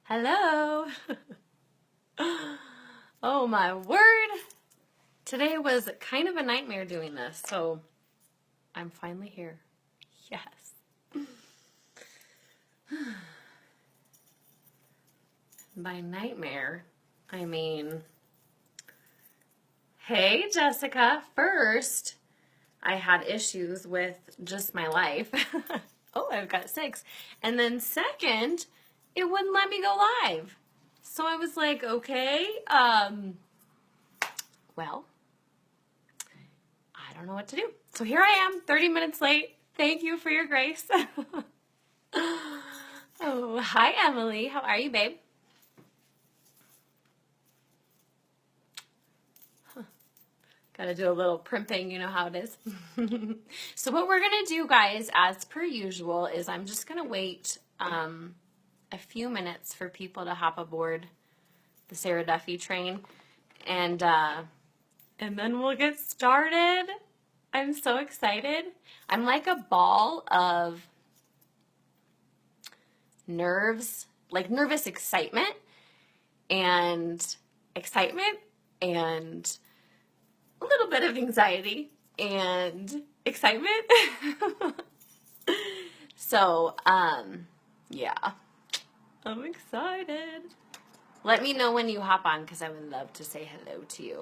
Hello. Oh my word. Today was kind of a nightmare doing this, so I'm finally here. Yes. By nightmare, I mean, hey Jessica, first, I had issues with just my life. Oh, I've got 6. And then second, it wouldn't let me go live. So I was like, okay, well, I don't know what to do. So here I am, 30 minutes late. Thank you for your grace. Oh, hi, Emily. How are you, babe? Gotta do a little primping, you know how it is. So what we're gonna do, guys, as per usual, is I'm just gonna wait a few minutes for people to hop aboard the Saramduffey train, and then we'll get started. I'm so excited. I'm like a ball of nerves, like nervous excitement and a little bit of anxiety and excitement. So, yeah, I'm excited. Let me know when you hop on because I would love to say hello to you.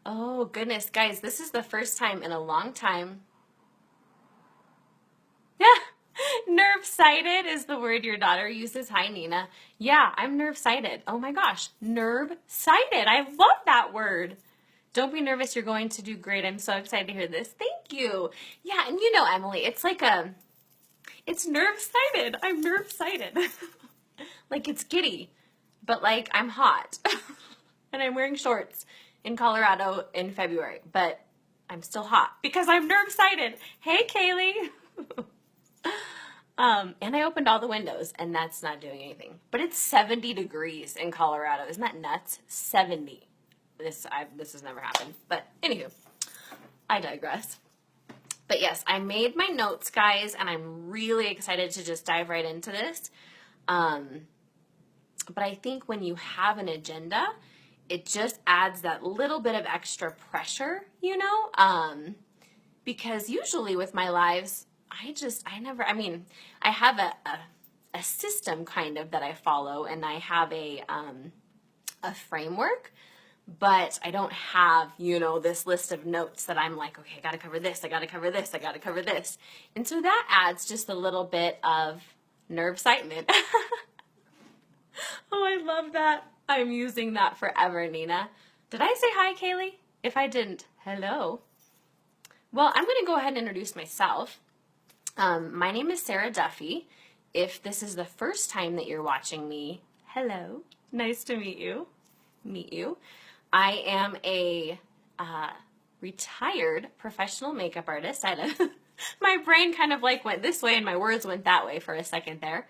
Oh, goodness, guys, this is the first time in a long time. Yeah, nerve-sighted is the word your daughter uses. Hi, Nina. Yeah, I'm nerve-sighted. Oh my gosh, nerve-sighted. I love that word. Don't be nervous. You're going to do great. I'm so excited to hear this. Thank you. Yeah, and you know, Emily, it's like it's nerve-sighted. I'm nerve-sighted. Like it's giddy, but like I'm hot. And I'm wearing shorts in Colorado in February, but I'm still hot because I'm nerve-sighted. Hey, Kaylee. And I opened all the windows, and that's not doing anything. But it's 70 degrees in Colorado. Isn't that nuts? 70. This has never happened. But anywho, I digress. But yes, I made my notes, guys, and I'm really excited to just dive right into this. But I think when you have an agenda, it just adds that little bit of extra pressure, you know? Because usually with my lives, I have a system kind of that I follow, and I have a framework, but I don't have, you know, this list of notes that I'm like, okay, I gotta cover this, I gotta cover this, I gotta cover this. And so that adds just a little bit of nerve-sightement. Oh, I love that. I'm using that forever, Nina. Did I say hi, Kaylee? If I didn't, hello. Well, I'm going to go ahead and introduce myself. My name is Saramduffey. If this is the first time that you're watching me, hello. Nice to meet you. I am a retired professional makeup artist. My brain kind of like went this way and my words went that way for a second there.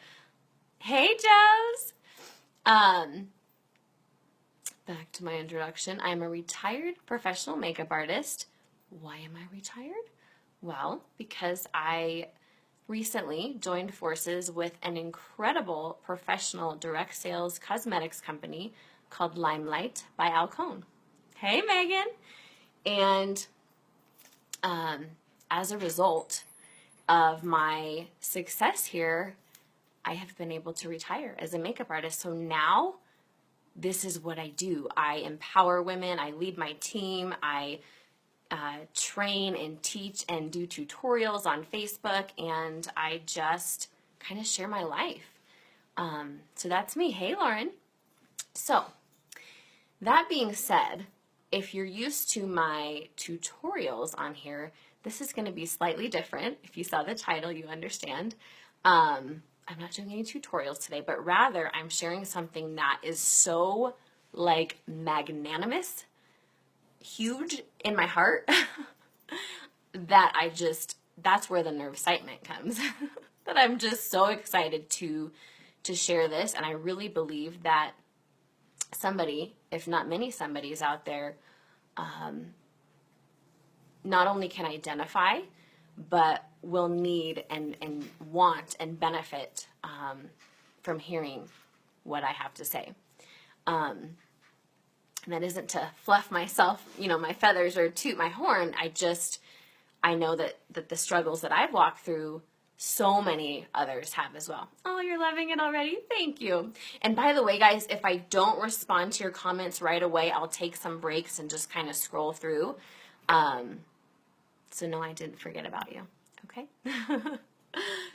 Hey, Joes. Back to my introduction. I'm a retired professional makeup artist. Why am I retired? Well, because I recently joined forces with an incredible professional direct sales cosmetics company called LimeLight by Alcone. Hey, Megan. And as a result of my success here, I have been able to retire as a makeup artist. So now this is what I do. I empower women. I lead my team. I train and teach and do tutorials on Facebook, and I just kind of share my life. So that's me. Hey, Lauren. So that being said, if you're used to my tutorials on here, this is going to be slightly different. If you saw the title, you understand. I'm not doing any tutorials today, but rather I'm sharing something that is so like magnanimous, huge in my heart, that that's where the nerve-sightement comes. That I'm just so excited to share this, and I really believe that somebody, if not many somebodies out there, not only can identify, but will need and want and benefit from hearing what I have to say. And that isn't to fluff myself, my feathers or toot my horn. I know that the struggles that I've walked through, so many others have as well. Oh, you're loving it already? Thank you. And by the way, guys, if I don't respond to your comments right away, I'll take some breaks and just kind of scroll through. So no, I didn't forget about you. Okay?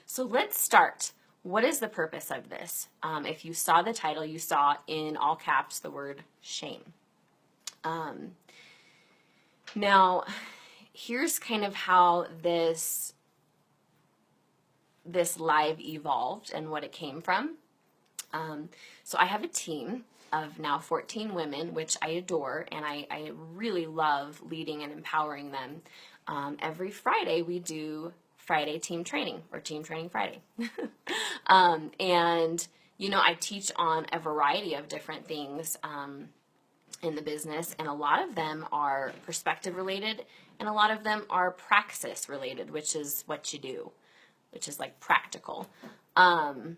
So let's start. What is the purpose of this? If you saw the title, you saw in all caps the word shame. Now, here's kind of how this live evolved and what it came from. So I have a team of now 14 women, which I adore, and I really love leading and empowering them. Every Friday we do Friday team training, or Team Training Friday. And, I teach on a variety of different things in the business, and a lot of them are perspective related, and a lot of them are praxis related, which is what you do, which is like practical. And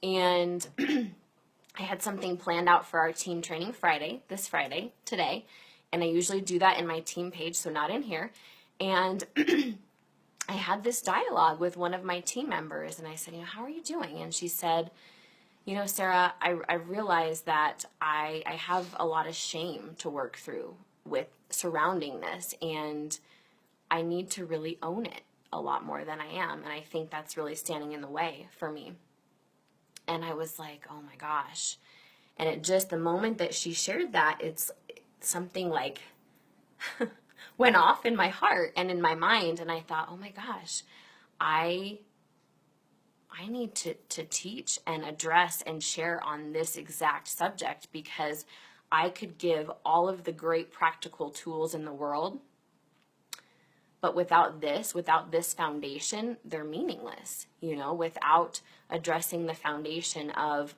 I had something planned out for our Team Training Friday, this Friday, today, and I usually do that in my team page, so not in here. And I had this dialogue with one of my team members, and I said, how are you doing? And she said, Sarah, I realized that I have a lot of shame to work through with surrounding this, and I need to really own it a lot more than I am, and I think that's really standing in the way for me. And I was like, oh my gosh. And it just, the moment that she shared that, it's something like went off in my heart and in my mind, and I thought, oh my gosh, I need to teach and address and share on this exact subject, because I could give all of the great practical tools in the world, but without this foundation, they're meaningless, without addressing the foundation of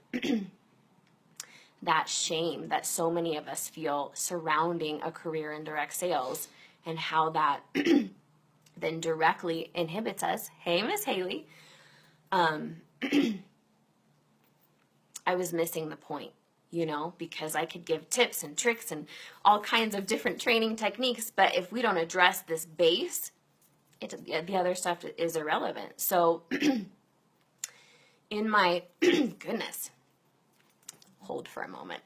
that shame that so many of us feel surrounding a career in direct sales, and how that then directly inhibits us. Hey, Miss Haley. I was missing the point, because I could give tips and tricks and all kinds of different training techniques, but if we don't address this base, the other stuff is irrelevant. So in my, goodness, hold for a moment.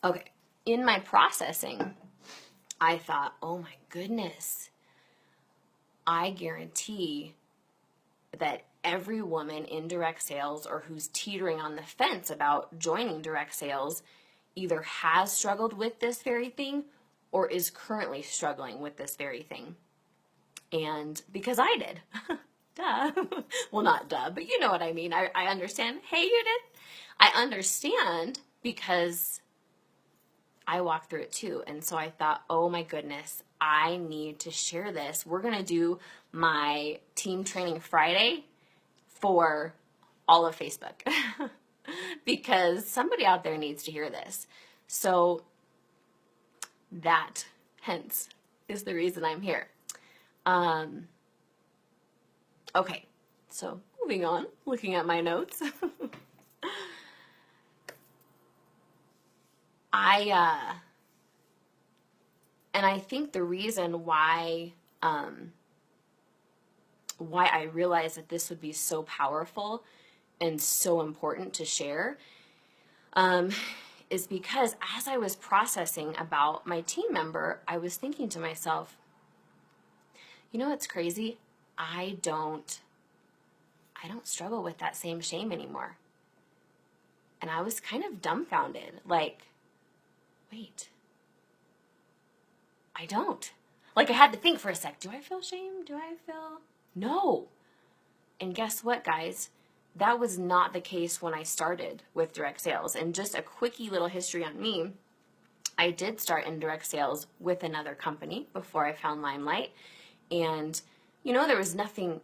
Okay, in my processing, I thought, oh my goodness, I guarantee that every woman in direct sales, or who's teetering on the fence about joining direct sales, either has struggled with this very thing or is currently struggling with this very thing. And because I did. Duh. Well, not duh, but you know what I mean. I understand. Hey, you did. I understand because I walked through it too. And so I thought, oh my goodness, I need to share this. We're going to do my Team Training Friday for all of Facebook because somebody out there needs to hear this. So that, hence, is the reason I'm here. Okay, so moving on, looking at my notes. And I think the reason why I realized that this would be so powerful and so important to share is because as I was processing about my team member, I was thinking to myself, you know what's crazy? I don't struggle with that same shame anymore. And I was kind of dumbfounded, like, wait, I don't. Like, I had to think for a sec. Do I feel shame? No. And guess what, guys? That was not the case when I started with direct sales. And just a quickie little history on me, I did start in direct sales with another company before I found LimeLight. And, you know, there was nothing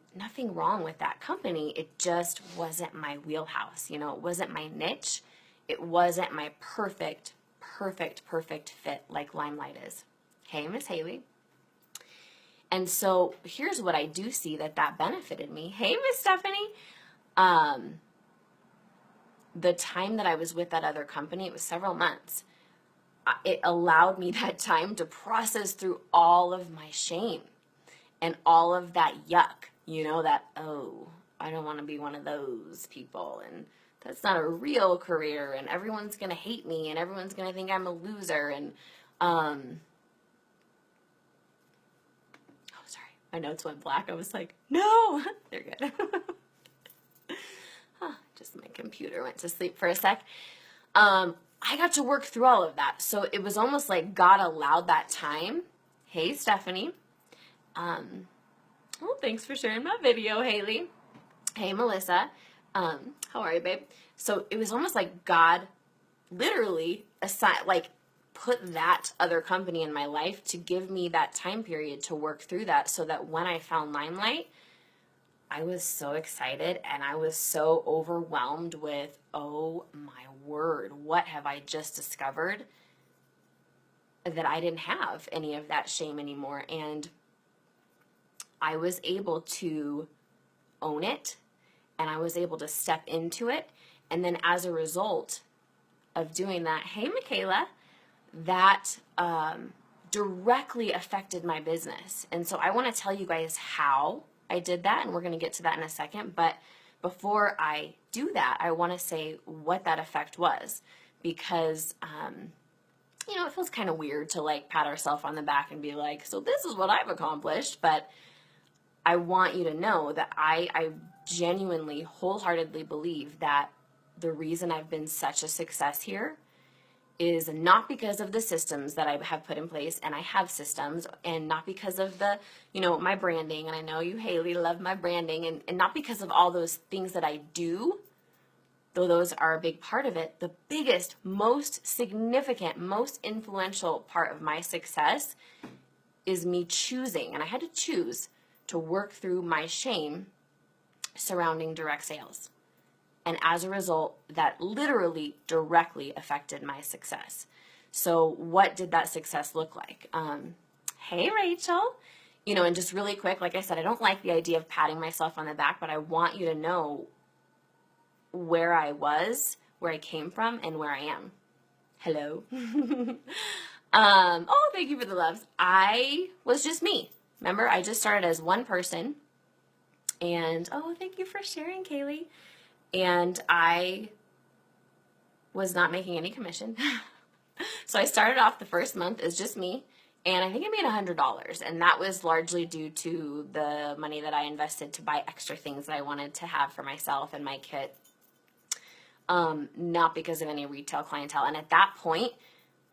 wrong with that company. It just wasn't my wheelhouse. You know, it wasn't my niche. It wasn't my perfect perfect fit like LimeLight is. Hey, Miss Haley. And so here's what I do see that benefited me. Hey, Miss Stephanie. The time that I was with that other company, it was several months. It allowed me that time to process through all of my shame and all of that yuck, that, oh, I don't want to be one of those people, and that's not a real career, and everyone's going to hate me, and everyone's going to think I'm a loser, and, oh, sorry, my notes went black. I was like, no, they're good. Just my computer went to sleep for a sec. I got to work through all of that. So it was almost like God allowed that time. Hey, Stephanie. Oh, thanks for sharing my video, Haley. Hey, Melissa. How are you, babe? So it was almost like God literally put that other company in my life to give me that time period to work through that, so that when I found LimeLight, I was so excited and I was so overwhelmed with, oh my word, what have I just discovered, that I didn't have any of that shame anymore. And I was able to own it, and I was able to step into it. And then as a result of doing that, hey, Michaela, that directly affected my business. And so I want to tell you guys how I did that, and we're going to get to that in a second. But before I do that, I want to say what that effect was, because, it feels kind of weird to pat ourselves on the back and be like, so this is what I've accomplished. But I want you to know that I genuinely, wholeheartedly believe that the reason I've been such a success here is not because of the systems that I have put in place, and I have systems, and not because of the, my branding, and I know you, Haley, love my branding, and not because of all those things that I do, though those are a big part of it. The biggest, most significant, most influential part of my success is me choosing, and I had to choose to work through my shame surrounding direct sales. And as a result, that literally directly affected my success. So what did that success look like? Hey, Rachel. And just really quick, like I said, I don't like the idea of patting myself on the back, but I want you to know where I was, where I came from, and where I am. Hello. Oh, thank you for the loves. I was just me. Remember, I just started as one person. And, oh, thank you for sharing, Kaylee. And I was not making any commission. So I started off the first month as just me, and I think I made $100. And that was largely due to the money that I invested to buy extra things that I wanted to have for myself and my kit. Not because of any retail clientele. And at that point,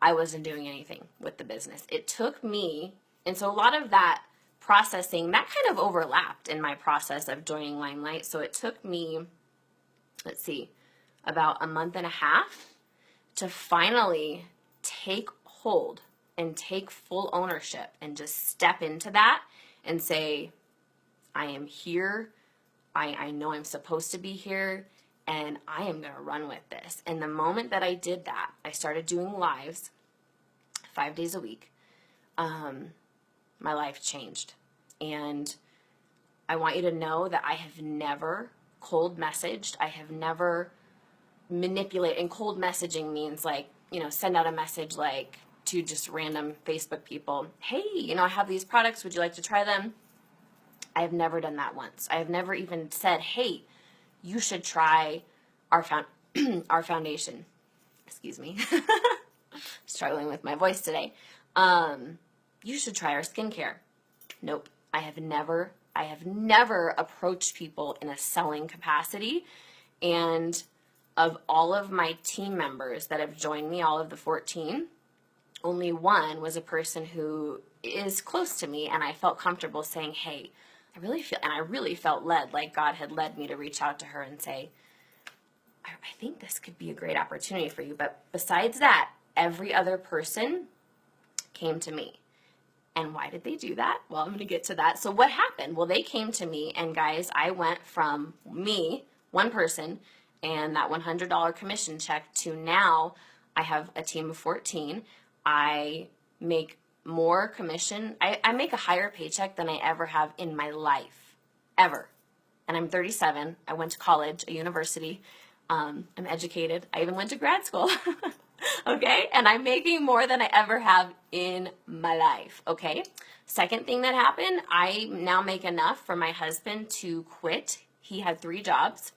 I wasn't doing anything with the business. It took me, and so a lot of that processing, that kind of overlapped in my process of joining LimeLight. So it took me, let's see, about a month and a half to finally take hold and take full ownership and just step into that and say, I am here. I know I'm supposed to be here, and I am going to run with this. And the moment that I did that, I started doing lives 5 days a week. My life changed. And I want you to know that I have never cold messaged. I have never manipulated, and cold messaging means send out a message to just random Facebook people. Hey, I have these products. Would you like to try them? I have never done that once. I have never even said, hey, you should try our foundation. Excuse me. Struggling with my voice today. You should try our skincare. Nope. I have never approached people in a selling capacity. And of all of my team members that have joined me, all of the 14, only one was a person who is close to me, and I felt comfortable saying, hey, I really felt led, like God had led me to reach out to her and say, I think this could be a great opportunity for you. But besides that, every other person came to me. And why did they do that? Well, I'm going to get to that. So what happened? Well, they came to me, and guys, I went from me, one person, and that $100 commission check to now I have a team of 14. I make more commission. I make a higher paycheck than I ever have in my life, ever. And I'm 37. I went to college, a university. I'm educated. I even went to grad school. Okay? And I'm making more than I ever have in my life. Okay? Second thing that happened, I now make enough for my husband to quit. He had 3 jobs.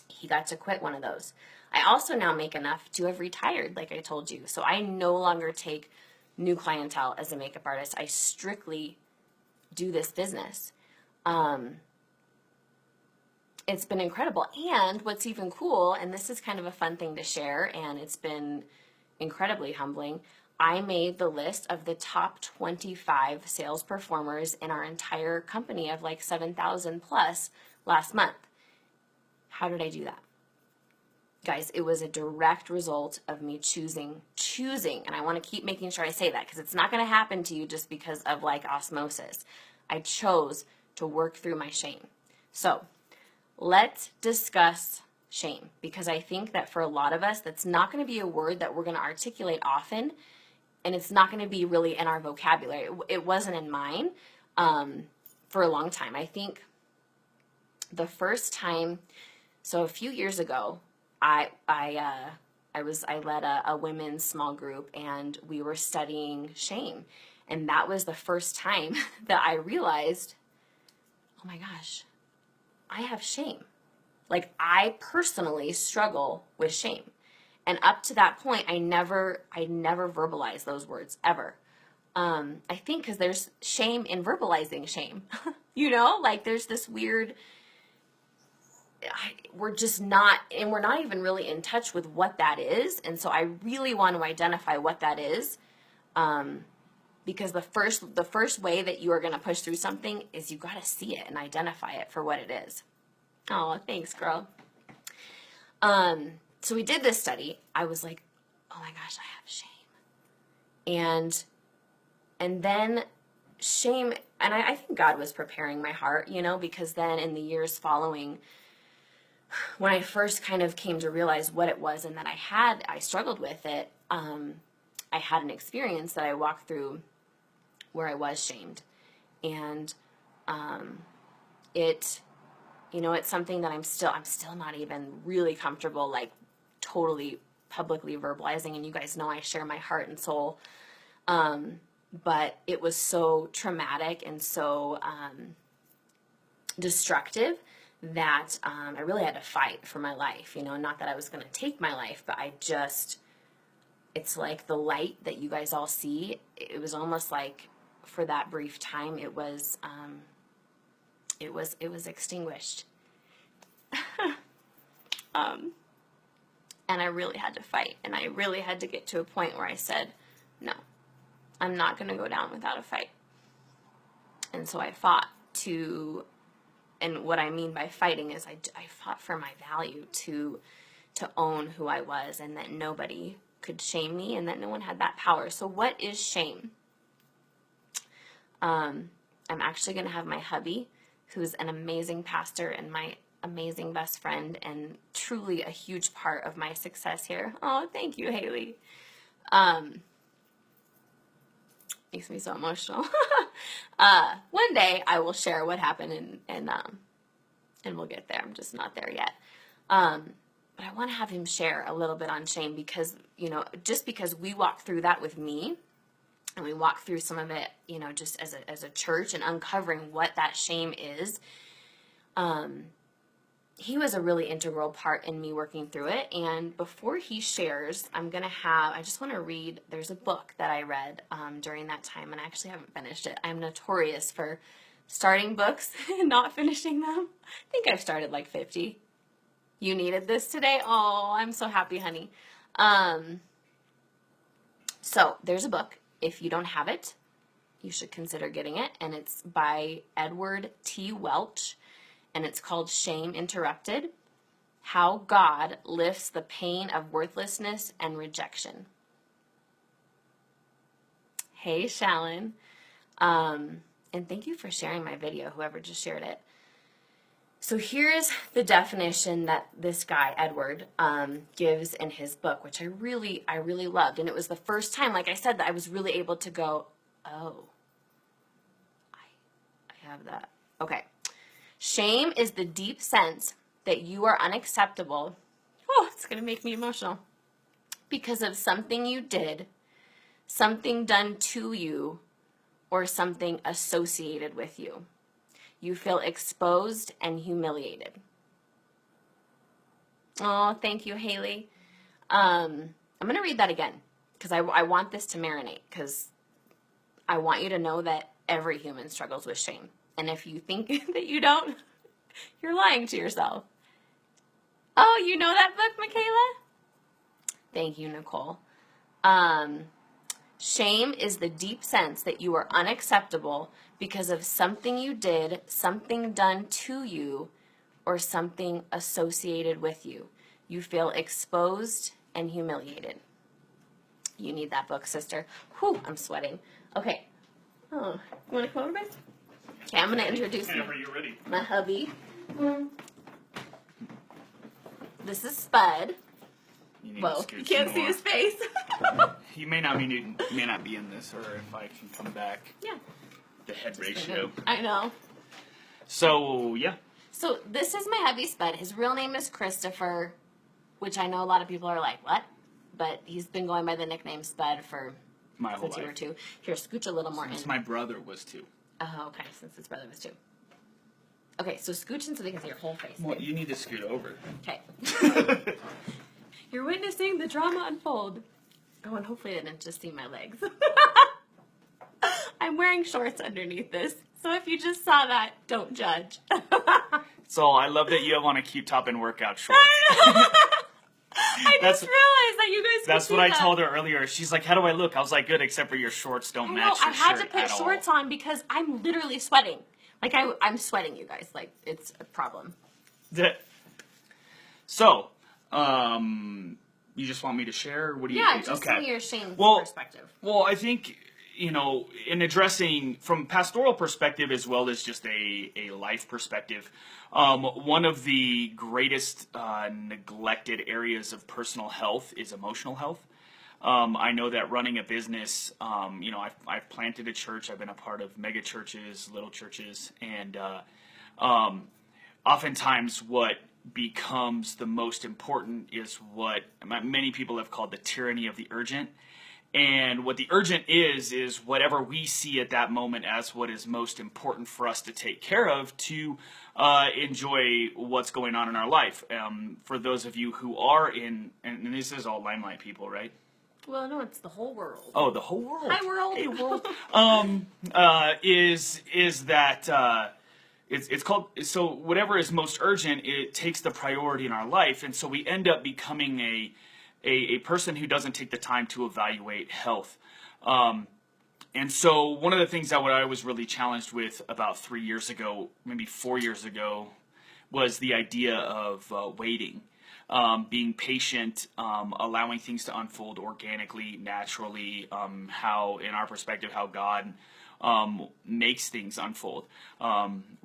He got to quit one of those. I also now make enough to have retired, like I told you. So I no longer take new clientele as a makeup artist. I strictly do this business. It's been incredible. And what's even cool, and this is kind of a fun thing to share, and it's been incredibly humbling, I made the list of the top 25 sales performers in our entire company of like 7,000 plus last month. How did I do that? Guys, it was a direct result of me choosing, and I want to keep making sure I say that because it's not going to happen to you just because of like osmosis. I chose to work through my shame. So let's discuss shame, because I think that for a lot of us, that's not going to be a word that we're going to articulate often, and it's not going to be really in our vocabulary. It wasn't in mine for a long time. I think the first time, so a few years ago, I led a women's small group, and we were studying shame, and that was the first time that I realized, oh my gosh, I have shame. Like, I personally struggle with shame. And up to that point, I never verbalized those words ever. I think because there's shame in verbalizing shame. You know, like there's this weird, we're just not, and we're not even really in touch with what that is. And so I really want to identify what that is. Because the first way that you are going to push through something is you got to see it and identify it for what it is. Oh, thanks, girl. So we did this study. I was like, oh my gosh, I have shame. And then shame, and I think God was preparing my heart, you know, because then in the years following, when I first kind of came to realize what it was and that I struggled with it, I had an experience that I walked through where I was shamed. And it's something that I'm still not even really comfortable, like totally publicly verbalizing. And you guys know I share my heart and soul. But it was so traumatic and so destructive that I really had to fight for my life. You know, not that I was going to take my life, but it's like the light that you guys all see. It was almost like for that brief time, it was extinguished. And I really had to fight, and I really had to get to a point where I said, no, I'm not going to go down without a fight. And so I fought and what I mean by fighting is I fought for my value to own who I was, and that nobody could shame me, and that no one had that power. So what is shame? I'm actually going to have my hubby, who's an amazing pastor and my amazing best friend and truly a huge part of my success here. Oh, thank you, Haley. Makes me so emotional. One day I will share what happened and we'll get there. I'm just not there yet. But I want to have him share a little bit on shame because, you know, just because we walked through that with me and we walked through some of it, you know, just as a church and uncovering what that shame is, he was a really integral part in me working through it. And before he shares, I just want to read, there's a book that I read during that time, and I actually haven't finished it. I'm notorious for starting books and not finishing them. I think I've started like 50. You needed this today? Oh, I'm so happy, honey. So there's a book. If you don't have it, you should consider getting it. And it's by Edward T. Welch. And it's called Shame Interrupted: How God Lifts the Pain of Worthlessness and Rejection. Hey, Shallon. And thank you for sharing my video, whoever just shared it. So here's the definition that this guy, Edward, gives in his book, which I really loved. And it was the first time, like I said, that I was really able to go, oh, I have that. Okay. Shame is the deep sense that you are unacceptable. Oh, it's going to make me emotional. Because of something you did, something done to you, or something associated with you. You feel exposed and humiliated. Oh, thank you, Haley. I'm going to read that again because I want this to marinate, because I want you to know that every human struggles with shame. And if you think that you don't, you're lying to yourself. Oh, you know that book, Michaela? Thank you, Nicole. Shame is the deep sense that you are unacceptable because of something you did, something done to you, or something associated with you. You feel exposed and humiliated. You need that book, sister. Whew, I'm sweating. Okay. Oh, you want to come over, babe? Okay, I'm going to introduce Whenever you're ready. my hubby. This is Spud. Whoa, you can't see his face. He may not be in this, or if I can come back. Yeah. The head ratio. I know. So, yeah. So this is my hubby, Spud. His real name is Christopher, which I know a lot of people are like, what? But he's been going by the nickname Spud for my whole since you life. were 2. Here, scooch a little more Since in. my brother was 2. Oh, okay. Since his brother was 2. Okay, so scooch in so they can see your whole face. Well, you need to scoot over. Okay. You're witnessing the drama unfold. Oh, and hopefully they didn't just see my legs. I'm wearing shorts underneath this, so if you just saw that, don't judge. So I love that you have on a cute top and workout shorts. I just realized that you guys could That's see what I that. told her earlier. She's like, how do I look? I was like, good, except for your shorts don't match your I had shirt to put at shorts all. on because I'm literally sweating. Like, I'm sweating, you guys. Like, it's a problem. So, you just want me to share? What do you? Yeah, just okay. give me your shame perspective. Well, I think, in addressing from pastoral perspective as well as just a life perspective, one of the greatest neglected areas of personal health is emotional health. I know that running a business, I've planted a church. I've been a part of mega churches, little churches, and oftentimes what becomes the most important is what many people have called the tyranny of the urgent. And what the urgent is whatever we see at that moment as what is most important for us to take care of to enjoy what's going on in our life. For those of you who are in, and this is all LimeLight people, right? Well, no, it's the whole world. Oh, the whole world. Hi, world. Hey, world. Is that it's called, so whatever is most urgent, it takes the priority in our life, and so we end up becoming a person who doesn't take the time to evaluate health. And so one of the things that I was really challenged with about 3 years ago, maybe 4 years ago, was the idea of waiting. Being patient, allowing things to unfold organically, naturally, how, in our perspective, how God makes things unfold.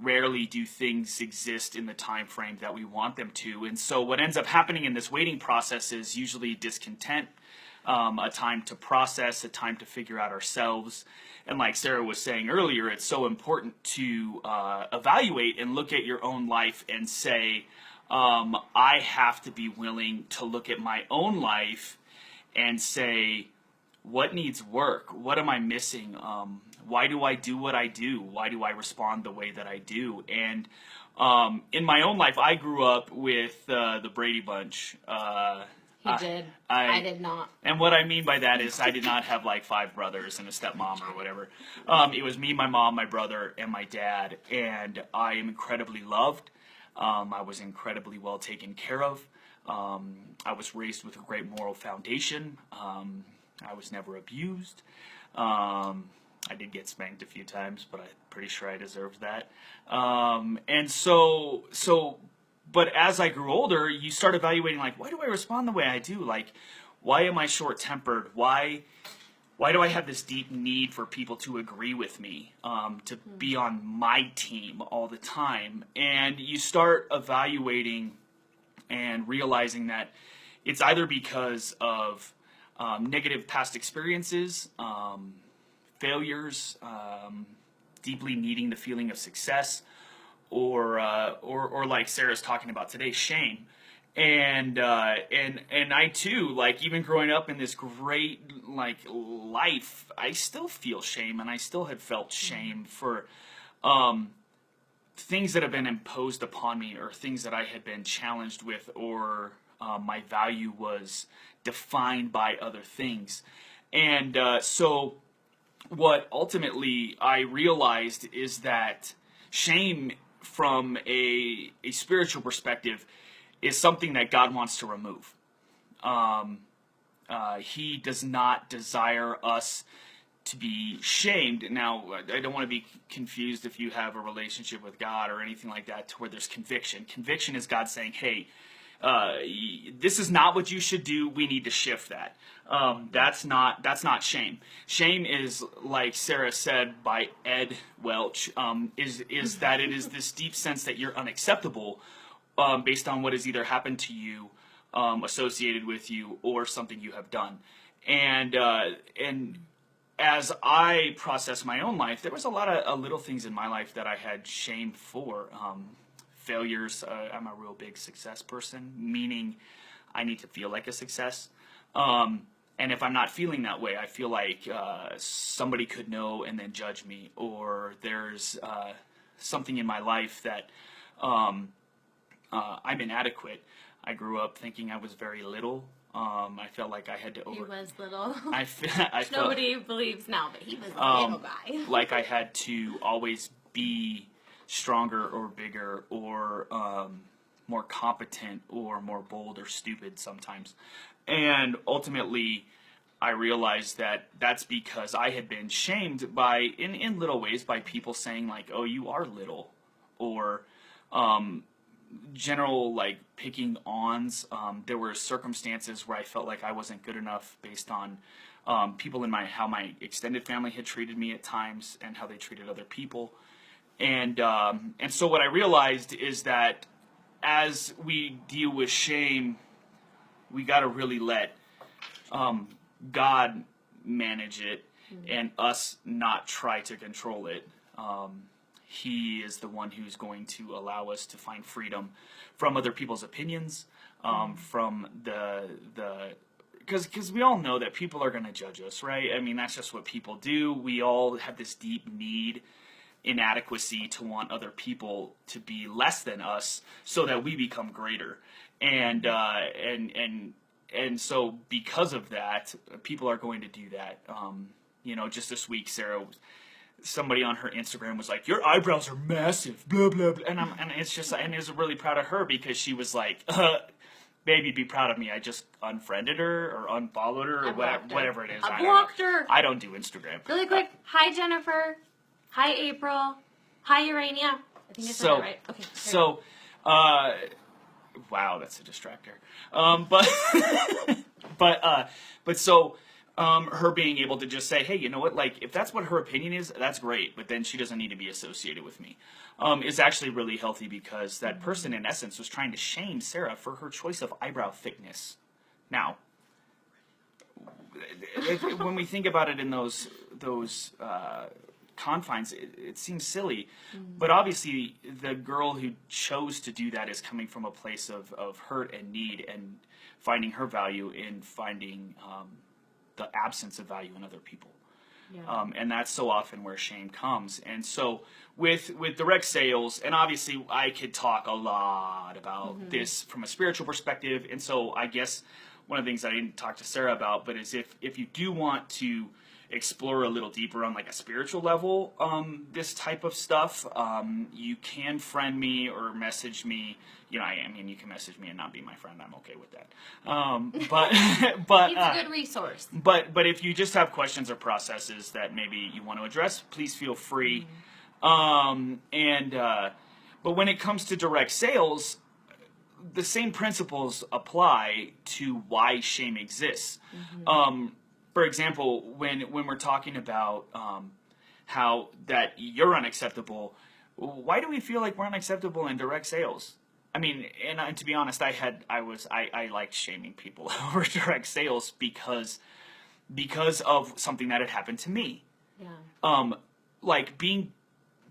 Rarely do things exist in the time frame that we want them to. And so what ends up happening in this waiting process is usually discontent, a time to process, a time to figure out ourselves. And like Sarah was saying earlier, it's so important to evaluate and look at your own life and say, I have to be willing to look at my own life and say, what needs work? What am I missing? Why do I do what I do? Why do I respond the way that I do? And in my own life, I grew up with the Brady Bunch. He did. I did not. And what I mean by that is I did not have like 5 brothers and a stepmom or whatever. It was me, my mom, my brother, and my dad. And I am incredibly loved. I was incredibly well taken care of. I was raised with a great moral foundation. I was never abused. I did get spanked a few times, but I'm pretty sure I deserved that. And so, but as I grew older, you start evaluating, like, why do I respond the way I do? Like, why am I short-tempered? Why why do I have this deep need for people to agree with me, to be on my team all the time? And you start evaluating and realizing that it's either because of negative past experiences, failures, deeply needing the feeling of success, or like Sarah's talking about today, shame. And I too, like, even growing up in this great like life, I still feel shame, and I still had felt shame for things that have been imposed upon me, or things that I had been challenged with, or my value was defined by other things. And so what ultimately I realized is that shame from a spiritual perspective is something that God wants to remove. He does not desire us to be shamed. Now, I don't want to be confused if you have a relationship with God or anything like that to where there's conviction. Conviction is God saying, hey, this is not what you should do. We need to shift that. That's not shame. Shame is, like Sarah said by Ed Welch, is that it is this deep sense that you're unacceptable based on what has either happened to you, associated with you, or something you have done. And as I process my own life, there was a lot of little things in my life that I had shame for. Failures. I'm a real big success person, meaning I need to feel like a success. And if I'm not feeling that way, I feel like somebody could know and then judge me, or there's something in my life that I'm inadequate. I grew up thinking I was very little. I felt like I had to He was little. I felt Nobody believes now, but he was a little guy. like I had to always be stronger or bigger or more competent or more bold or stupid sometimes. And ultimately, I realized that that's because I had been shamed by, in little ways, by people saying like, oh, you are little, or general like picking ons. There were circumstances where I felt like I wasn't good enough based on people in how my extended family had treated me at times and how they treated other people. And so what I realized is that as we deal with shame, we got to really let God manage it, and us not try to control it. He is the one who's going to allow us to find freedom from other people's opinions, from because we all know that people are going to judge us, right? I mean, that's just what people do. We all have this deep need, inadequacy, to want other people to be less than us so that we become greater. And so because of that, people are going to do that. Just this week, somebody on her Instagram was like, "Your eyebrows are massive," blah blah blah, and I was really proud of her because she was like, "Baby, be proud of me. I just unfriended her or unfollowed her or whatever it is." I blocked her. I don't do Instagram. Really quick. Hi, Jennifer. Hi, April. Hi, Urania. I think I said that right. Okay. So, wow, that's a distractor. Her being able to just say, hey, you know what, like, if that's what her opinion is, that's great, but then she doesn't need to be associated with me, is actually really healthy, because that person, in essence, was trying to shame Sarah for her choice of eyebrow thickness. Now, when we think about it in those confines, it seems silly, but obviously the girl who chose to do that is coming from a place of hurt and need, and finding her value in finding the absence of value in other people. Yeah. And that's so often where shame comes. And so with direct sales, and obviously I could talk a lot about this from a spiritual perspective, and so I guess one of the things I didn't talk to Sarah about, but is if you do want to explore a little deeper on like a spiritual level, this type of stuff, you can friend me or message me. I mean, you can message me and not be my friend. I'm okay with that. But it's a good resource. But if you just have questions or processes that maybe you want to address, please feel free. But when it comes to direct sales, the same principles apply to why shame exists. for example, when we're talking about how that you're unacceptable, why do we feel like we're unacceptable in direct sales? I mean, and to be honest, I liked shaming people over direct sales because of something that had happened to me. Yeah. Like being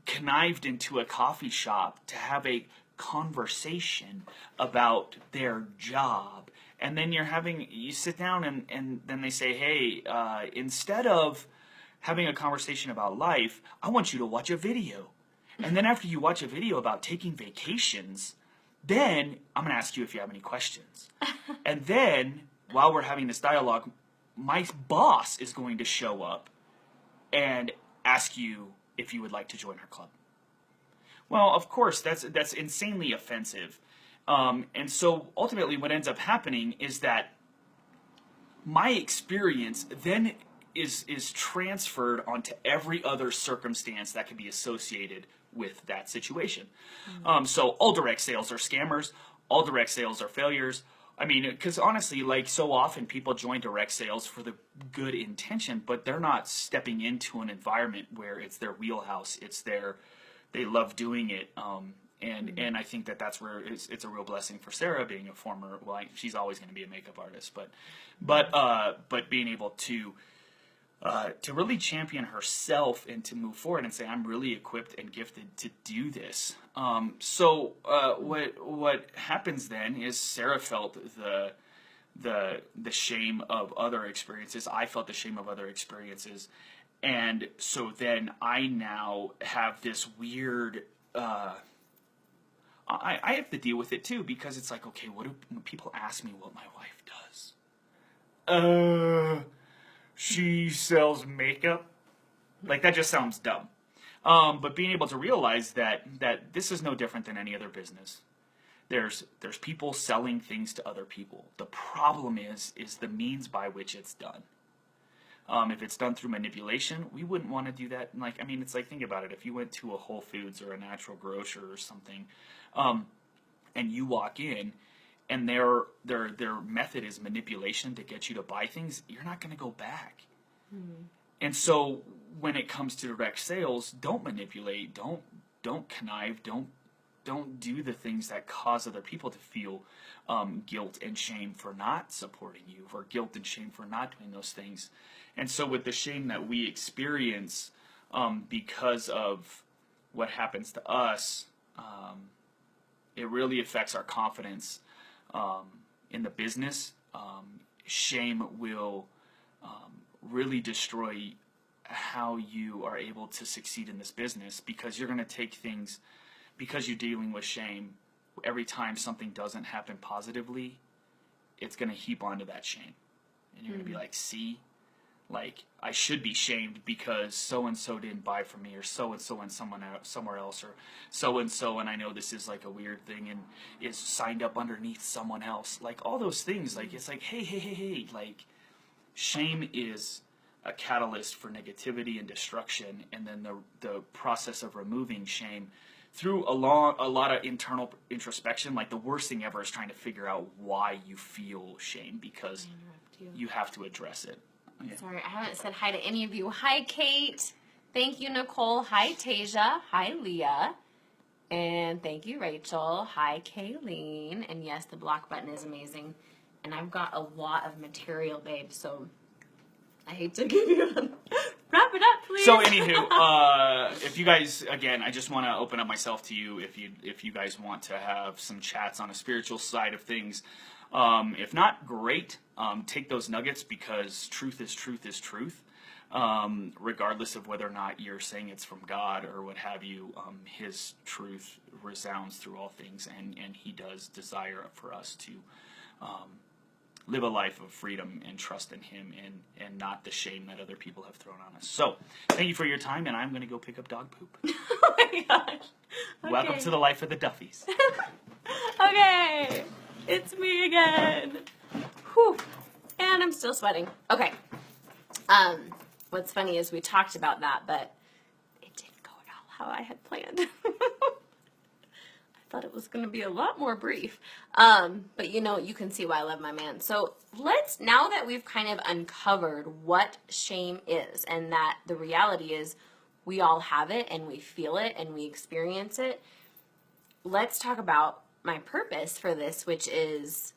connived into a coffee shop to have a conversation about their job, and then you sit down and then they say, hey, instead of having a conversation about life, I want you to watch a video. And then after you watch a video about taking vacations, then I'm going to ask you if you have any questions. And then while we're having this dialogue, my boss is going to show up and ask you if you would like to join our club. Well, of course, that's insanely offensive. And so ultimately what ends up happening is that my experience then is transferred onto every other circumstance that can be associated with that situation. So all direct sales are scammers. All direct sales are failures. I mean, because honestly, like so often people join direct sales for the good intention, but they're not stepping into an environment where it's their wheelhouse. They love doing it. And I think that's where it's a real blessing for Sarah being a former, well, she's always going to be a makeup artist, but being able to really champion herself and to move forward and say, I'm really equipped and gifted to do this. So what happens then is Sarah felt the shame of other experiences. I felt the shame of other experiences. And so then I now have this weird, I have to deal with it too, because it's like, okay, when people ask me what my wife does? She sells makeup. Like, that just sounds dumb. But being able to realize that this is no different than any other business. There's people selling things to other people. The problem is the means by which it's done. If it's done through manipulation, we wouldn't want to do that. Like, I mean, it's like, think about it. If you went to a Whole Foods or a natural grocer or something, and you walk in, and their method is manipulation to get you to buy things, you're not going to go back. And so when it comes to direct sales, don't manipulate, don't connive, don't do the things that cause other people to feel guilt and shame for not supporting you, or guilt and shame for not doing those things. And so with the shame that we experience because of what happens to us, it really affects our confidence in the business. Shame will really destroy how you are able to succeed in this business, because you're going to take things, because you're dealing with shame, every time something doesn't happen positively, it's going to heap onto that shame. And you're going to be like, see, like, I should be shamed because so-and-so didn't buy from me, or so-and-so and somewhere else, or so-and-so, and I know this is like a weird thing, and is signed up underneath someone else. Like, all those things, like, it's like, hey, like, shame is a catalyst for negativity and destruction, and then the process of removing shame through a lot of internal introspection. Like, the worst thing ever is trying to figure out why you feel shame, because you have to address it. Yeah. Sorry, I haven't said hi to any of you. Hi, Kate. Thank you, Nicole. Hi, Tasia. Hi, Leah. And thank you, Rachel. Hi, Kayleen. And yes, the block button is amazing. And I've got a lot of material, babe, so I hate to give you a... Wrap it up, please. So, anywho, if you guys, again, I just want to open up myself to you if you guys want to have some chats on a spiritual side of things. If not, great. Take those nuggets, because truth is truth. Regardless of whether or not you're saying it's from God or what have you, His truth resounds through all things, and He does desire for us to live a life of freedom and trust in Him, and not the shame that other people have thrown on us. So, thank you for your time, and I'm going to go pick up dog poop. Oh my gosh. Okay. Welcome to the life of the Duffeys. Okay. It's me again. Whew. And I'm still sweating. Okay. What's funny is we talked about that, but it didn't go at all how I had planned. I'm thought it was going to be a lot more brief. But you can see why I love my man. So now that we've kind of uncovered what shame is and that the reality is we all have it and we feel it and we experience it, let's talk about my purpose for this, which is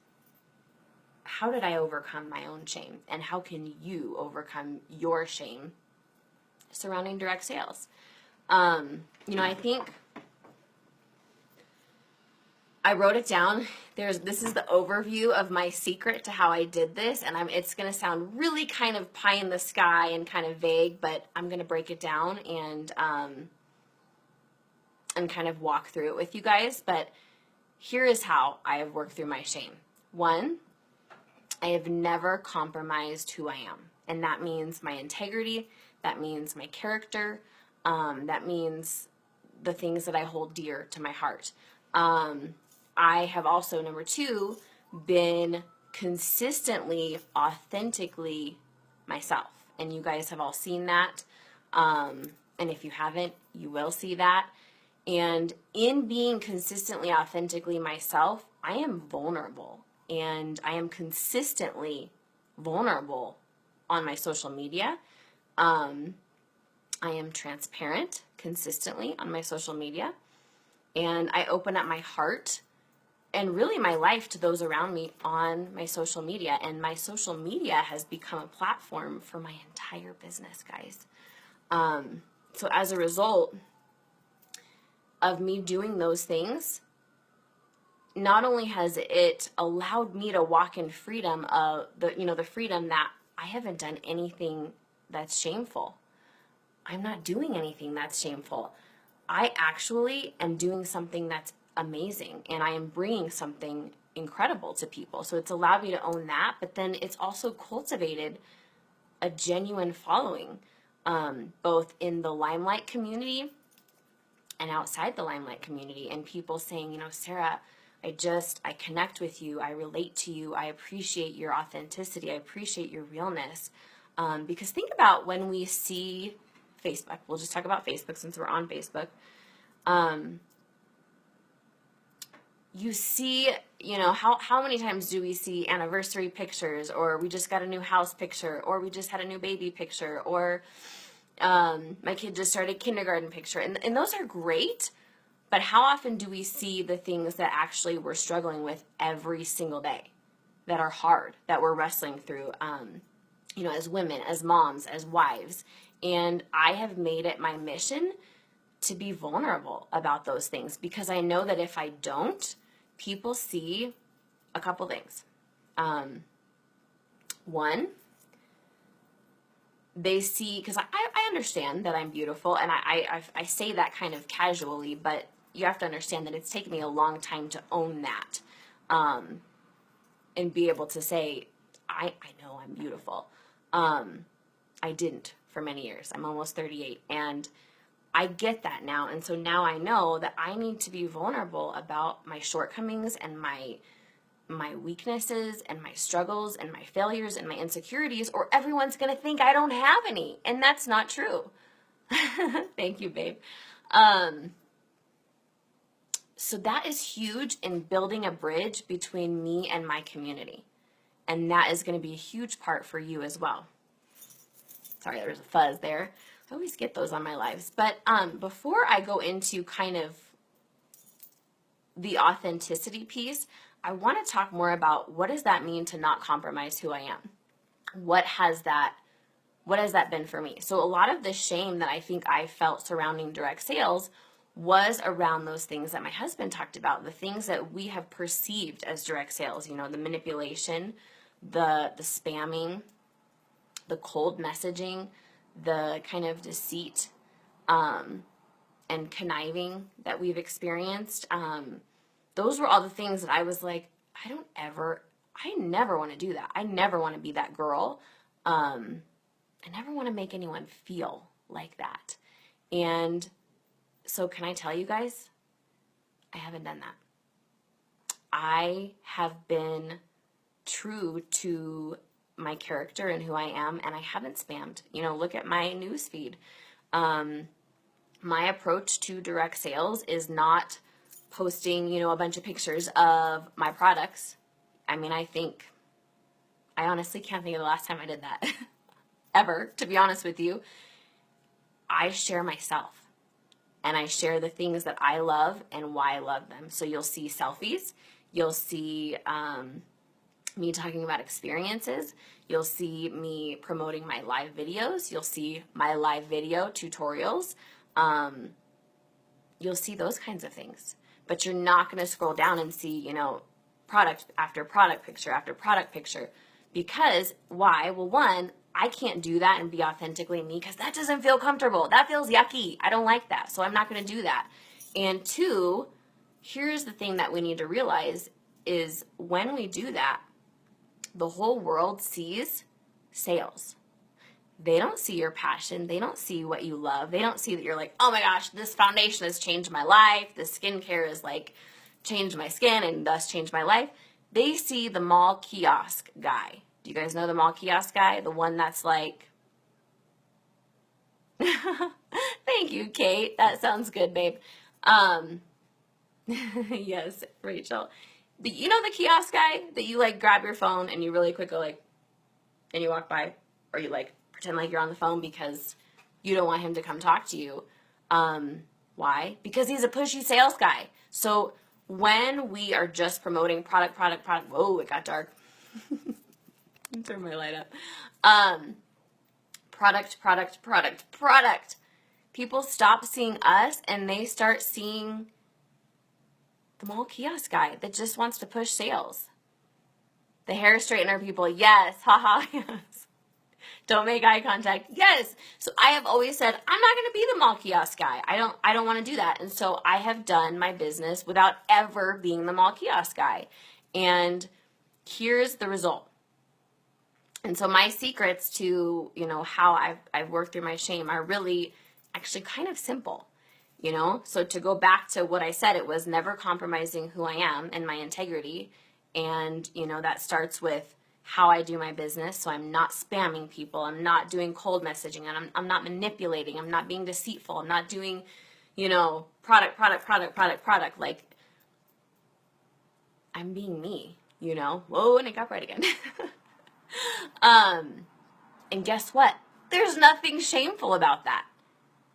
how did I overcome my own shame and how can you overcome your shame surrounding direct sales? I think I wrote it down. This is the overview of my secret to how I did this, and it's going to sound really kind of pie in the sky and kind of vague, but I'm going to break it down and kind of walk through it with you guys. But here is how I have worked through my shame. 1, I have never compromised who I am, and that means my integrity, that means my character, that means the things that I hold dear to my heart. I have also, number 2, been consistently, authentically myself. And you guys have all seen that. And if you haven't, you will see that. And in being consistently, authentically myself, I am vulnerable. And I am consistently vulnerable on my social media. I am transparent consistently on my social media. And I open up my heart and really my life to those around me on my social media. And my social media has become a platform for my entire business, guys. So as a result of me doing those things, not only has it allowed me to walk in freedom of the freedom that I haven't done anything that's shameful. I'm not doing anything that's shameful. I actually am doing something that's amazing, and I am bringing something incredible to people. So it's allowed me to own that, but then it's also cultivated a genuine following, both in the LimeLight community and outside the LimeLight community, and people saying, Sarah, I connect with you, I relate to you, I appreciate your authenticity, I appreciate your realness. Because think about when we see Facebook, we'll just talk about Facebook since we're on Facebook. You see, how many times do we see anniversary pictures, or we just got a new house picture, or we just had a new baby picture, or my kid just started kindergarten picture. And those are great, but how often do we see the things that actually we're struggling with every single day, that are hard, that we're wrestling through, as women, as moms, as wives? And I have made it my mission to be vulnerable about those things, because I know that if I don't, people see a couple things. 1, they see, because I understand that I'm beautiful, and I say that kind of casually, but you have to understand that it's taken me a long time to own that, and be able to say, I know I'm beautiful. I didn't for many years. I'm almost 38, and I get that now. And so now I know that I need to be vulnerable about my shortcomings and my weaknesses and my struggles and my failures and my insecurities, or everyone's going to think I don't have any. And that's not true. Thank you, babe. So that is huge in building a bridge between me and my community. And that is going to be a huge part for you as well. Sorry, there was a fuzz there. I always get those on my lives. But before I go into kind of the authenticity piece, I want to talk more about what does that mean to not compromise who I am? What has that been for me? So a lot of the shame that I think I felt surrounding direct sales was around those things that my husband talked about, the things that we have perceived as direct sales, the manipulation, the spamming, the cold messaging, the kind of deceit and conniving that we've experienced. Those were all the things that I was like, I never want to do that. I never want to be that girl. I never want to make anyone feel like that. And so can I tell you guys, I haven't done that. I have been true to my character and who I am, and I haven't spammed. Look at my news feed. My approach to direct sales is not posting, you know, a bunch of pictures of my products. I mean, I honestly can't think of the last time I did that ever, to be honest with you. I share myself. And I share the things that I love and why I love them. So you'll see selfies. You'll see me talking about experiences. You'll see me promoting my live videos. You'll see my live video tutorials. You'll see those kinds of things. But you're not going to scroll down and see, you know, product after product picture after product picture. Because why? Well, one, I can't do that and be authentically me because that doesn't feel comfortable. That feels yucky. I don't like that. So I'm not going to do that. And two, here's the thing that we need to realize is when we do that, the whole world sees sales. They don't see your passion. They don't see what you love. They don't see that you're like, oh my gosh, this foundation has changed my life. This skincare has like changed my skin and thus changed my life. They see the mall kiosk guy. Do you guys know the mall kiosk guy? The one that's like, thank you, Kate. That sounds good, babe. Yes, Rachel. You know the kiosk guy that you like grab your phone and you really quick go like, and you walk by, or you like pretend like you're on the phone because you don't want him to come talk to you. Why? Because he's a pushy sales guy. So when we are just promoting product, whoa, it got dark. Turn my light up. Product. People stop seeing us and they start seeing the mall kiosk guy that just wants to push sales. The hair straightener people, yes, haha, yes. Don't make eye contact, yes. So I have always said, I'm not going to be the mall kiosk guy. I don't want to do that. And so I have done my business without ever being the mall kiosk guy. And here's the result. And so my secrets to, you know, how I've worked through my shame are really actually kind of simple, you know? So to go back to what I said, it was never compromising who I am and my integrity. And, you know, that starts with how I do my business. So I'm not spamming people. I'm not doing cold messaging. And I'm not manipulating. I'm not being deceitful. I'm not doing, you know, product. Like, I'm being me, you know? Whoa, and it got bright again. And guess what? There's nothing shameful about that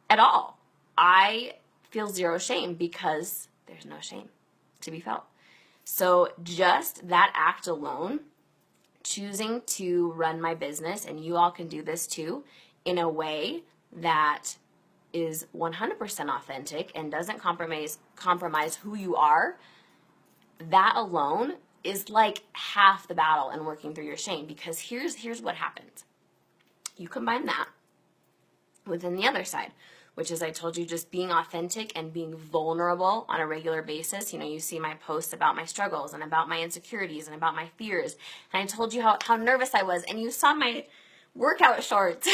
at all. I feel zero shame because there's no shame to be felt. So just that act alone, choosing to run my business, and you all can do this too, in a way that is 100% authentic and doesn't compromise who you are, that alone is like half the battle in working through your shame. Because here's what happens. You combine that within the other side, which is I told you just being authentic and being vulnerable on a regular basis. You know, you see my posts about my struggles and about my insecurities and about my fears. And I told you how nervous I was. And you saw my workout shorts.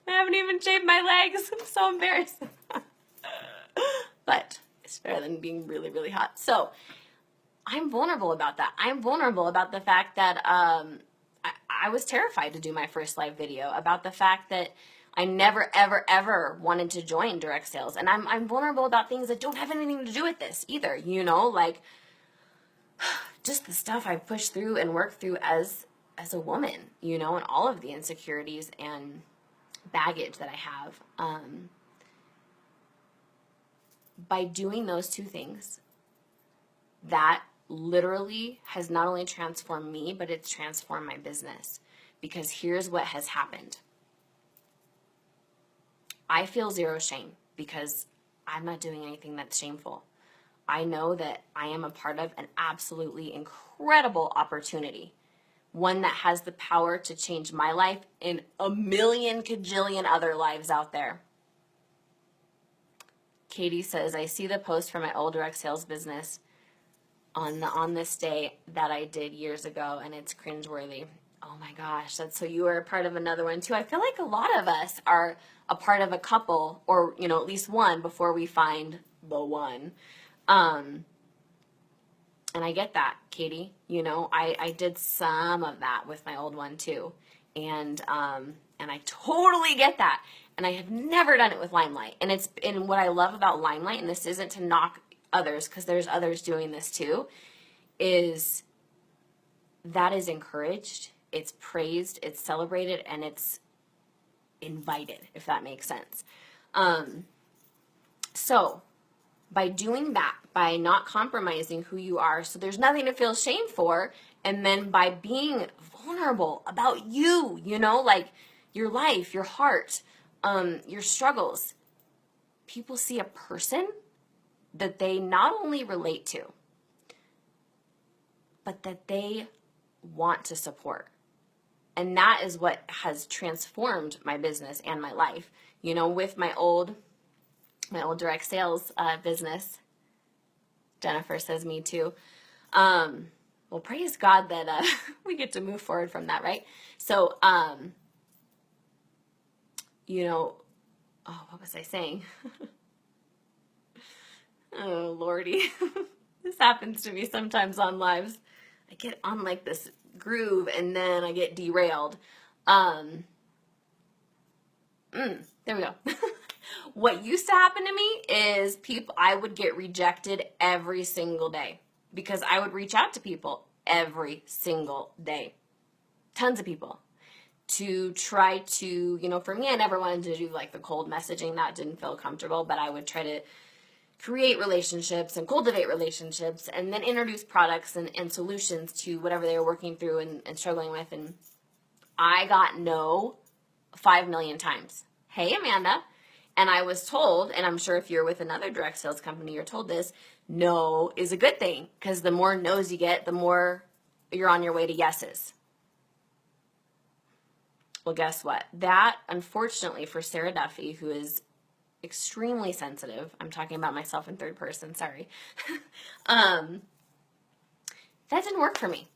I haven't even shaved my legs. I'm so embarrassed. But it's better than being really, really hot. So I'm vulnerable about that. I'm vulnerable about the fact that I was terrified to do my first live video, about the fact that I never, ever, ever wanted to join direct sales. And I'm vulnerable about things that don't have anything to do with this either, you know, like just the stuff I pushed through and worked through as a woman, you know, and all of the insecurities and baggage that I have. By doing those two things, that literally has not only transformed me, but it's transformed my business. Because here's what has happened. I feel zero shame because I'm not doing anything that's shameful. I know that I am a part of an absolutely incredible opportunity. One that has the power to change my life and a million kajillion other lives out there. Katie says, I see the post from my old direct sales business on this day that I did years ago, and it's cringeworthy. Oh my gosh, that's so you are a part of another one too. I feel like a lot of us are a part of a couple, or you know, at least one before we find the one. And I get that, Katie. You know, I did some of that with my old one too, and I totally get that. And I have never done it with LimeLight. And what I love about LimeLight, and this isn't to knock others, because there's others doing this too, is that is encouraged, it's praised, it's celebrated, and it's invited, if that makes sense. So by doing that, by not compromising who you are, so there's nothing to feel shame for, and then by being vulnerable about you, you know, like your life, your heart, your struggles, people see a person that they not only relate to, but that they want to support. And that is what has transformed my business and my life. You know, with my old direct sales business, Jennifer says me too. Well, praise God that we get to move forward from that, right? So, you know, oh, what was I saying? Oh, Lordy. This happens to me sometimes on lives. I get on like this groove and then I get derailed. There we go. What used to happen to me is I would get rejected every single day because I would reach out to people every single day. Tons of people. To try to, you know, for me, I never wanted to do like the cold messaging. That didn't feel comfortable, but I would try to create relationships and cultivate relationships and then introduce products and solutions to whatever they were working through and struggling with. And I got no 5 million times. Hey, Amanda. And I was told, and I'm sure if you're with another direct sales company, you're told this, no is a good thing because the more no's you get, the more you're on your way to yeses. Well, guess what? That, unfortunately, for Saramduffey, who is extremely sensitive, I'm talking about myself in third person, sorry, that didn't work for me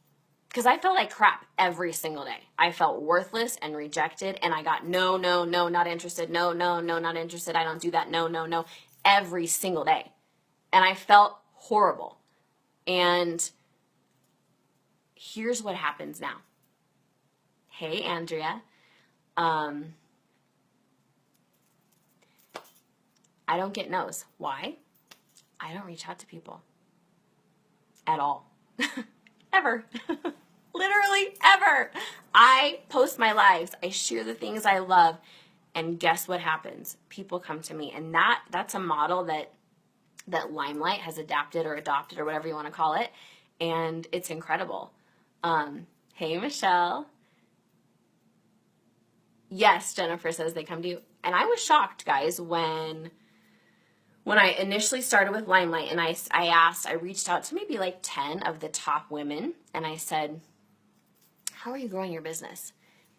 because I felt like crap every single day. I felt worthless and rejected, and I got no, not interested, no, not interested, I don't do that, no, every single day. And I felt horrible. And here's what happens now. Hey, Andrea. I don't get no's. Why? I don't reach out to people at all. Ever. Literally ever. I post my lives. I share the things I love. And guess what happens? People come to me. And that's a model that LimeLight has adapted or adopted or whatever you want to call it. And it's incredible. Hey, Michelle. Yes, Jennifer says they come to you. And I was shocked, guys, when I initially started with LimeLight and I reached out to maybe like 10 of the top women and I said, how are you growing your business?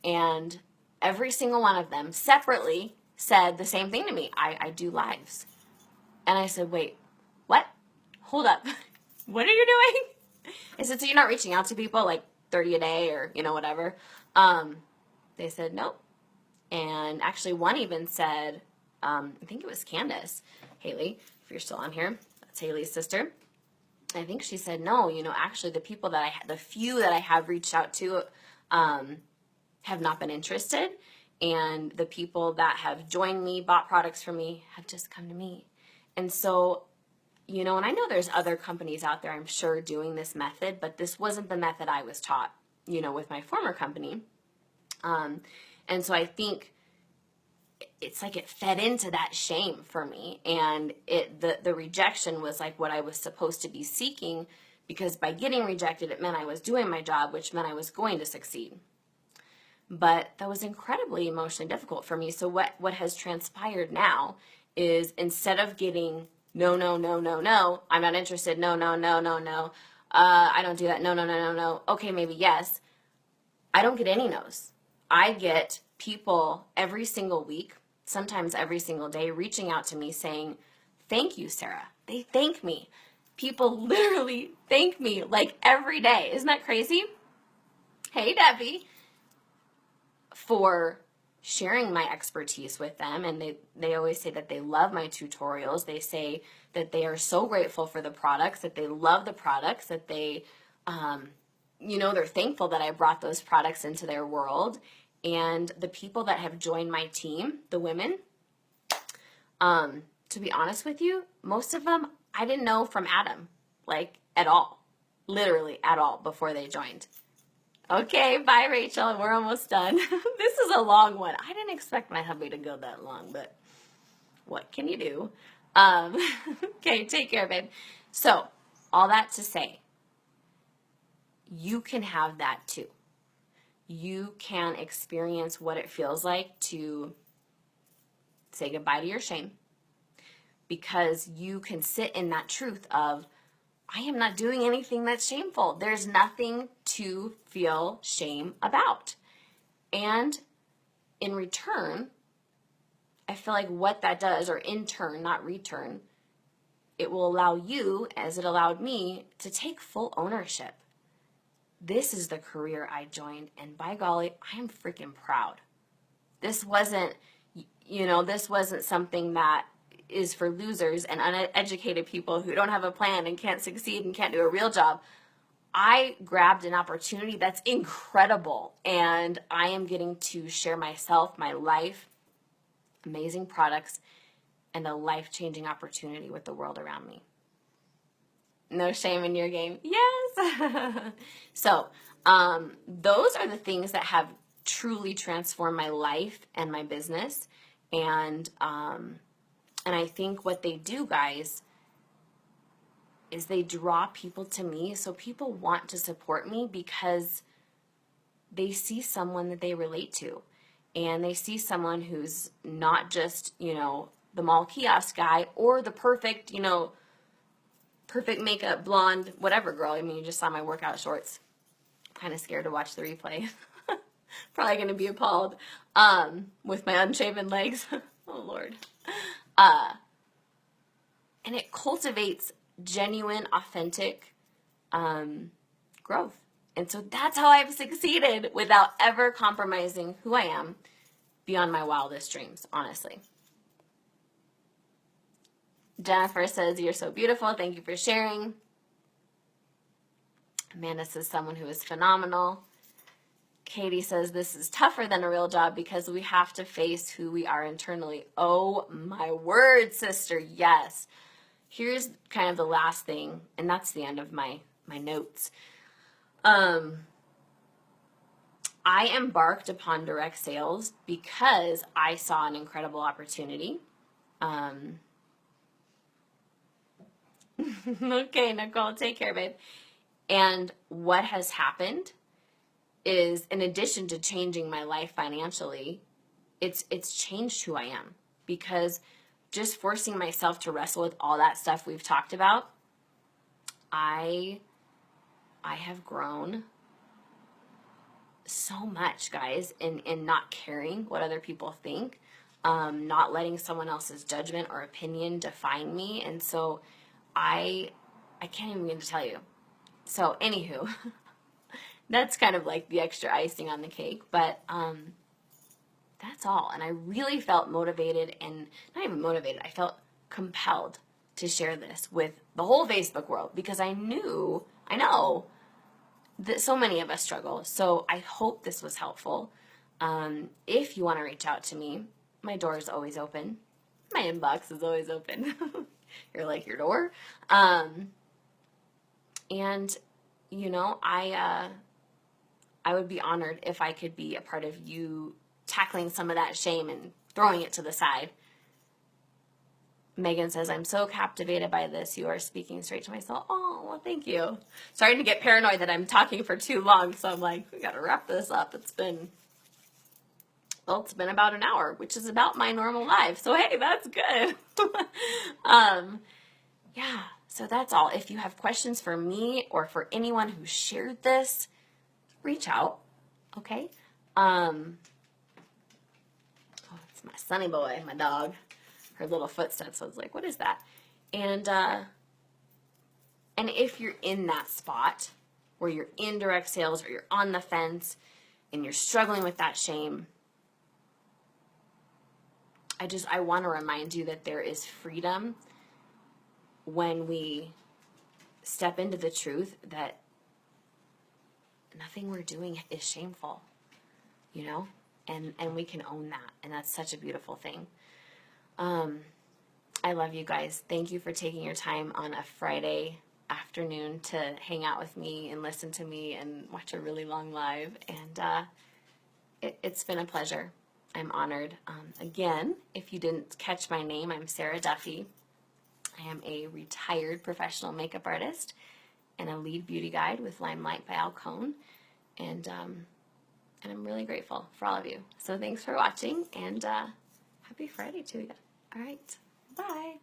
And every single one of them separately said the same thing to me. I do lives. And I said, wait, what? Hold up. What are you doing? I said, so you're not reaching out to people like 30 a day or, you know, whatever. They said, nope. And actually one even said, I think it was Candace, Haley, if you're still on here, that's Haley's sister. I think she said, no, you know, actually the people the few that I have reached out to, have not been interested. And the people that have joined me, bought products from me, have just come to me. And so, you know, and I know there's other companies out there, I'm sure, doing this method, but this wasn't the method I was taught, you know, with my former company. And so I think it's like it fed into that shame for me. And the rejection was like what I was supposed to be seeking, because by getting rejected, it meant I was doing my job, which meant I was going to succeed. But that was incredibly emotionally difficult for me. So what has transpired now is instead of getting no, I'm not interested, no, I don't do that, no, okay, maybe yes, I don't get any no's. I get people every single week, sometimes every single day, reaching out to me saying, thank you, Sara. They thank me. People literally thank me like every day. Isn't that crazy? Hey, Debbie. For sharing my expertise with them. And they always say that they love my tutorials. They say that they are so grateful for the products, that they love the products, that they, you know, they're thankful that I brought those products into their world. And the people that have joined my team, the women, to be honest with you, most of them I didn't know from Adam, like at all, literally at all before they joined. Okay, bye Rachel, we're almost done. This is a long one. I didn't expect my hubby to go that long, but what can you do? Okay, take care, babe. So, all that to say, you can have that too. You can experience what it feels like to say goodbye to your shame, because you can sit in that truth of, I am not doing anything that's shameful. There's nothing to feel shame about. And in return, I feel like what that does, or in turn, not return, it will allow you, as it allowed me, to take full ownership. This is the career I joined, and by golly, I am freaking proud. This wasn't, this wasn't something that is for losers and uneducated people who don't have a plan and can't succeed and can't do a real job. I grabbed an opportunity that's incredible, and I am getting to share myself, my life, amazing products, and a life-changing opportunity with the world around me. No shame in your game. Yes. So, those are the things that have truly transformed my life and my business. And I think what they do, guys, is they draw people to me. So people want to support me because they see someone that they relate to. And they see someone who's not just, the mall kiosk guy or the perfect, perfect makeup, blonde, whatever girl. I mean, you just saw my workout shorts. I'm kind of scared to watch the replay. Probably going to be appalled with my unshaven legs. Oh, Lord. And it cultivates genuine, authentic growth. And so that's how I've succeeded without ever compromising who I am beyond my wildest dreams, honestly. Jennifer says, you're so beautiful. Thank you for sharing. Amanda says, someone who is phenomenal. Katie says, this is tougher than a real job because we have to face who we are internally. Oh my word, sister. Yes. Here's kind of the last thing, and that's the end of my notes. I embarked upon direct sales because I saw an incredible opportunity. Okay, Nicole, take care, babe. And what has happened is, in addition to changing my life financially, it's changed who I am, because just forcing myself to wrestle with all that stuff we've talked about, I have grown so much, guys, in not caring what other people think, not letting someone else's judgment or opinion define me. And so I can't even begin to tell you. So anywho, that's kind of like the extra icing on the cake, but that's all. And I really felt motivated, and not even motivated, I felt compelled to share this with the whole Facebook world, because I know that so many of us struggle. So I hope this was helpful. If you want to reach out to me, my door is always open. My inbox is always open. You're like, your door? And, I would be honored if I could be a part of you tackling some of that shame and throwing it to the side. Megan says, I'm so captivated by this. You are speaking straight to my soul. Oh, well, thank you. Starting to get paranoid that I'm talking for too long. So I'm like, we got to wrap this up. It's been about an hour, which is about my normal life. So, hey, that's good. Yeah, so that's all. If you have questions for me or for anyone who shared this, reach out. Okay. Oh, it's my Sunny boy, my dog. Her little footsteps. I was like, what is that? And if you're in that spot where you're in direct sales or you're on the fence and you're struggling with that shame, I want to remind you that there is freedom when we step into the truth that nothing we're doing is shameful, and we can own that. And that's such a beautiful thing. I love you guys. Thank you for taking your time on a Friday afternoon to hang out with me and listen to me and watch a really long live. And it's been a pleasure. I'm honored. Again, if you didn't catch my name, I'm Sarah Duffey. I am a retired professional makeup artist and a lead beauty guide with LimeLight by Alcone. And I'm really grateful for all of you. So thanks for watching, and happy Friday to you. All right, bye.